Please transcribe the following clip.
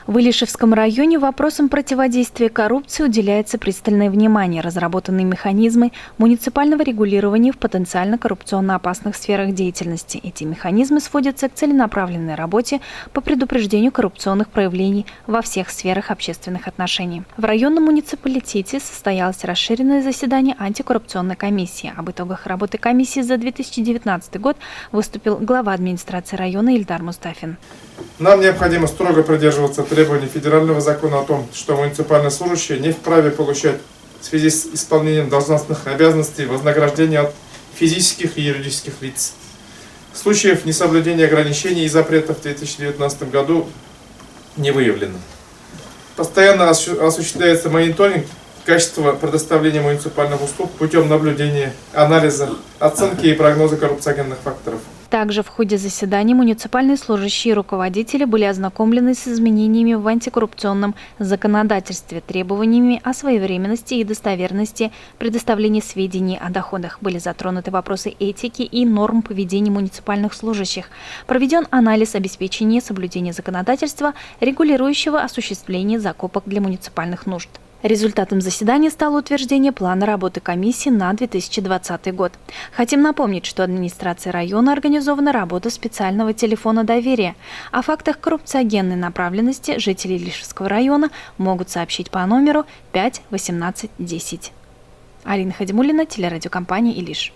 В Илишевском районе вопросам противодействия коррупции уделяется пристальное внимание. Разработаны механизмы муниципального регулирования в потенциально коррупционно опасных сферах деятельности. Эти механизмы сводятся к целенаправленной работе по предупреждению коррупционных проявлений во всех сферах общественных отношений. В районном муниципалитете состоялось расширенное заседание антикоррупционной комиссии. Об итогах работы комиссии за 2019 год выступил глава администрации района Ильдар Мустафин. Нам необходимо строго придерживаться требований федерального закона о том, что муниципальные служащие не вправе получать в связи с исполнением должностных обязанностей вознаграждения от физических и юридических лиц. Случаев несоблюдения ограничений и запретов в 2019 году не выявлено. Постоянно осуществляется мониторинг качества предоставления муниципальных услуг путем наблюдения, анализа, оценки и прогноза коррупциогенных факторов. Также в ходе заседания муниципальные служащие и руководители были ознакомлены с изменениями в антикоррупционном законодательстве, требованиями о своевременности и достоверности предоставления сведений о доходах. Были затронуты вопросы этики и норм поведения муниципальных служащих. Проведен анализ обеспечения соблюдения законодательства, регулирующего осуществление закупок для муниципальных нужд. Результатом заседания стало утверждение плана работы комиссии на 2020 год. Хотим напомнить, что администрацией района организована работа специального телефона доверия. О фактах коррупциогенной направленности жители Илишевского района могут сообщить по номеру 5 18 10. Алина Хадимуллина, телерадиокомпания «Илиш».